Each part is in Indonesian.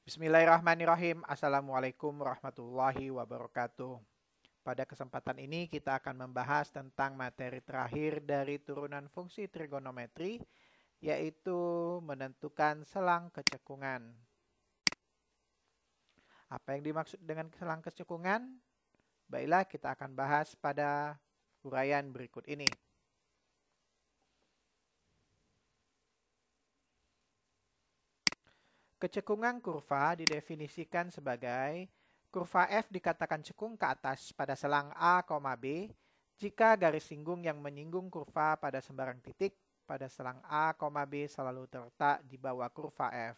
Bismillahirrahmanirrahim. Assalamualaikum warahmatullahi wabarakatuh. Pada kesempatan ini kita akan membahas tentang materi terakhir dari turunan fungsi trigonometri, yaitu menentukan selang kecekungan. Apa yang dimaksud dengan selang kecekungan? Baiklah, kita akan bahas pada uraian berikut ini. Kecekungan kurva didefinisikan sebagai kurva F dikatakan cekung ke atas pada selang A, B jika garis singgung yang menyinggung kurva pada sembarang titik pada selang A, B selalu terletak di bawah kurva F.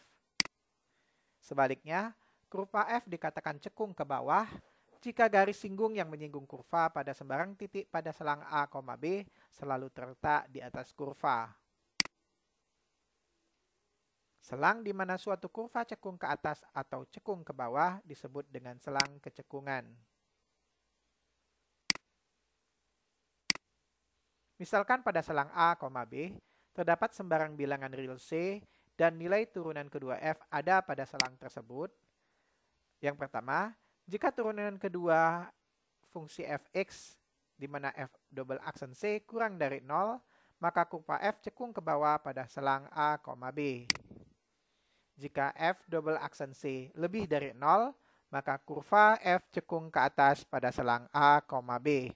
Sebaliknya, kurva F dikatakan cekung ke bawah jika garis singgung yang menyinggung kurva pada sembarang titik pada selang A, B selalu terletak di atas kurva. Selang di mana suatu kurva cekung ke atas atau cekung ke bawah disebut dengan selang kecekungan. Misalkan pada selang A, B, terdapat sembarang bilangan real C dan nilai turunan kedua F ada pada selang tersebut. Yang pertama, jika turunan kedua fungsi Fx di mana F double aksen C kurang dari 0, maka kurva F cekung ke bawah pada selang A, B. Jika F double aksen C lebih dari 0, maka kurva F cekung ke atas pada selang A, B.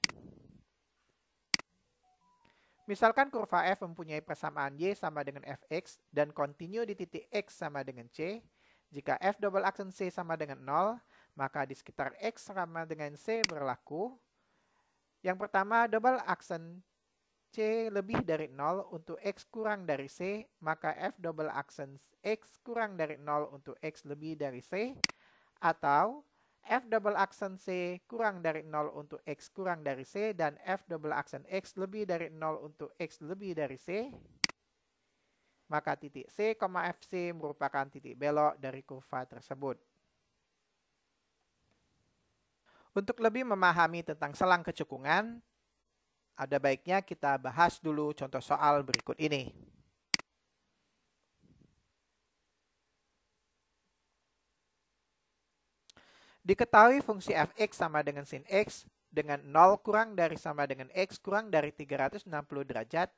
Misalkan kurva F mempunyai persamaan Y sama dengan Fx dan kontinu di titik X sama dengan C. Jika F double aksen C sama dengan 0, maka di sekitar X sama dengan C berlaku. Yang pertama, double aksen C lebih dari 0 untuk X kurang dari C, maka F double aksen X kurang dari 0 untuk X lebih dari C, atau F double aksen C kurang dari 0 untuk X kurang dari C, dan F double aksen X lebih dari 0 untuk X lebih dari C, maka titik C, FC merupakan titik belok dari kurva tersebut. Untuk lebih memahami tentang selang kecekungan, ada baiknya kita bahas dulu contoh soal berikut ini. Diketahui fungsi fx sama dengan sin x dengan 0 kurang dari sama dengan x kurang dari 360 derajat.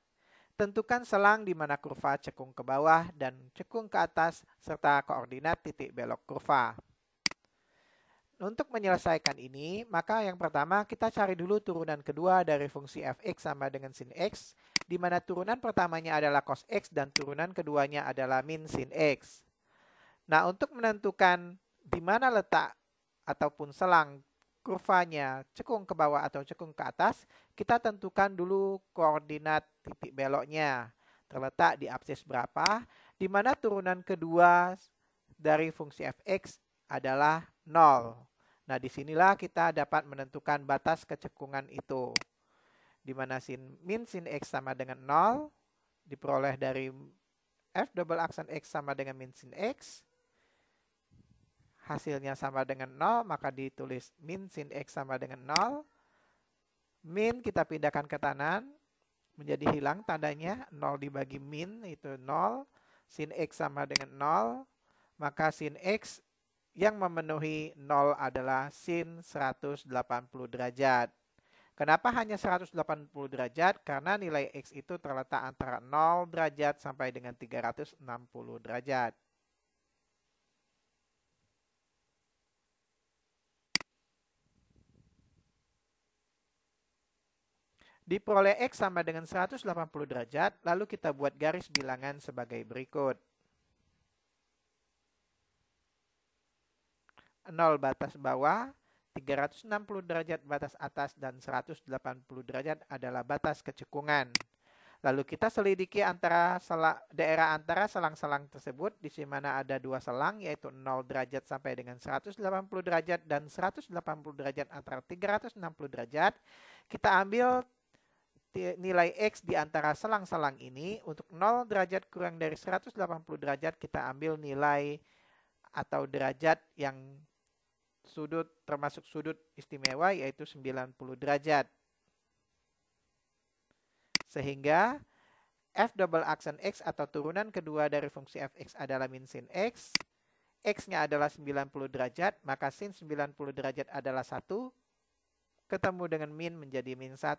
Tentukan selang di mana kurva cekung ke bawah dan cekung ke atas serta koordinat titik belok kurva. Untuk menyelesaikan ini, maka yang pertama kita cari dulu turunan kedua dari fungsi fx sama dengan sin x, di mana turunan pertamanya adalah cos x dan turunan keduanya adalah min sin x. Nah, untuk menentukan di mana letak ataupun selang kurvanya cekung ke bawah atau cekung ke atas, kita tentukan dulu koordinat titik beloknya. Terletak di absis berapa, di mana turunan kedua dari fungsi fx adalah 0. Nah, disinilah kita dapat menentukan batas kecekungan itu. Di mana min sin x sama dengan 0, diperoleh dari F double aksen x sama dengan min sin x. Hasilnya sama dengan 0, maka ditulis min sin x sama dengan 0. Min kita pindahkan ke kanan, menjadi hilang tandanya. 0 dibagi min, itu 0. Sin x sama dengan 0. Maka sin x yang memenuhi 0 adalah sin 180 derajat. Kenapa hanya 180 derajat? Karena nilai x itu terletak antara 0 derajat sampai dengan 360 derajat. Diperoleh x sama dengan 180 derajat, lalu kita buat garis bilangan sebagai berikut. 0 batas bawah, 360 derajat batas atas, dan 180 derajat adalah batas kecekungan. Lalu kita selidiki daerah antara selang-selang tersebut, di mana ada dua selang, yaitu 0 derajat sampai dengan 180 derajat, dan 180 derajat antara 360 derajat. Kita ambil nilai x di antara selang-selang ini. Untuk 0 derajat kurang dari 180 derajat, kita ambil nilai atau derajat yang sudut termasuk sudut istimewa, yaitu 90 derajat. Sehingga F double aksen x atau turunan kedua dari fungsi fx adalah min sin x. X-nya adalah 90 derajat, maka sin 90 derajat adalah 1, ketemu dengan min menjadi min 1.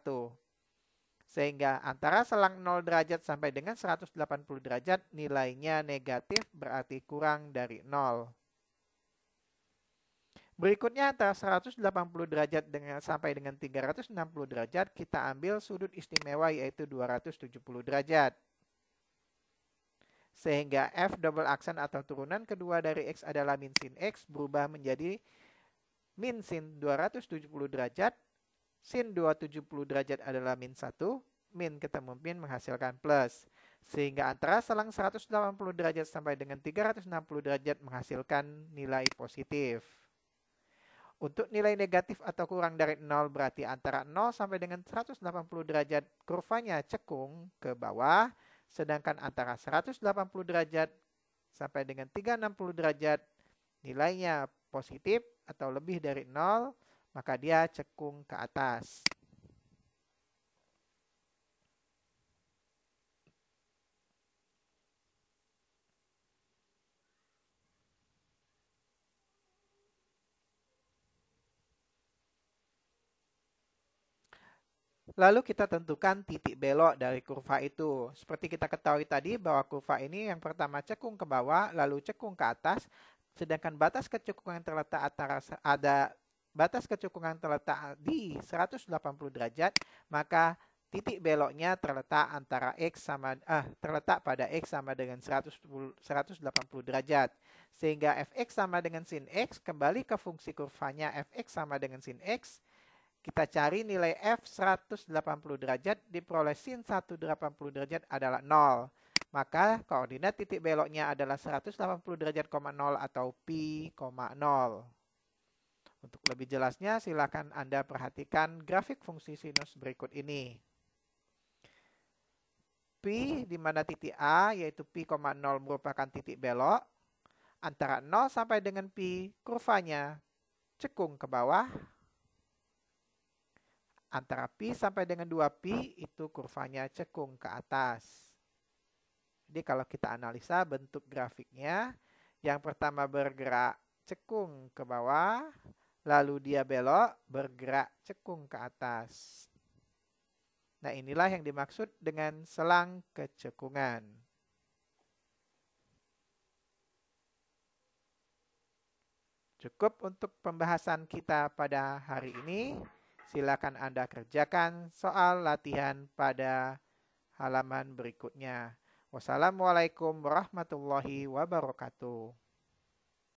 Sehingga antara selang 0 derajat sampai dengan 180 derajat nilainya negatif berarti kurang dari 0. Berikutnya antara 180 derajat sampai dengan 360 derajat kita ambil sudut istimewa yaitu 270 derajat. Sehingga f double aksen atau turunan kedua dari x adalah min sin x berubah menjadi min sin 270 derajat. Sin 270 derajat adalah min 1. Min ketemu min menghasilkan plus. Sehingga antara selang 180 derajat sampai dengan 360 derajat menghasilkan nilai positif. Untuk nilai negatif atau kurang dari 0 berarti antara 0 sampai dengan 180 derajat kurvanya cekung ke bawah. Sedangkan antara 180 derajat sampai dengan 360 derajat nilainya positif atau lebih dari 0, maka dia cekung ke atas. Lalu kita tentukan titik belok dari kurva itu. Seperti kita ketahui tadi bahwa kurva ini yang pertama cekung ke bawah, lalu cekung ke atas. Sedangkan batas kecekungan terletak ada batas kecekungan terletak di 180 derajat, maka titik beloknya terletak terletak pada x sama dengan 180 derajat. Sehingga fx sama dengan sin x, kembali ke fungsi kurvanya fx sama dengan sin x. Kita cari nilai f 180 derajat diperoleh sin 180 derajat adalah 0. Maka koordinat titik beloknya adalah 180 derajat, 0 atau pi, 0. Untuk lebih jelasnya silakan Anda perhatikan grafik fungsi sinus berikut ini. Pi di mana titik A yaitu pi, 0 merupakan titik belok. Antara 0 sampai dengan pi kurvanya cekung ke bawah. Antara pi sampai dengan 2pi itu kurvanya cekung ke atas. Jadi kalau kita analisa bentuk grafiknya, yang pertama bergerak cekung ke bawah, lalu dia belok bergerak cekung ke atas. Nah, inilah yang dimaksud dengan selang kecekungan. Cukup untuk pembahasan kita pada hari ini. Silakan Anda kerjakan soal latihan pada halaman berikutnya. Wassalamualaikum warahmatullahi wabarakatuh.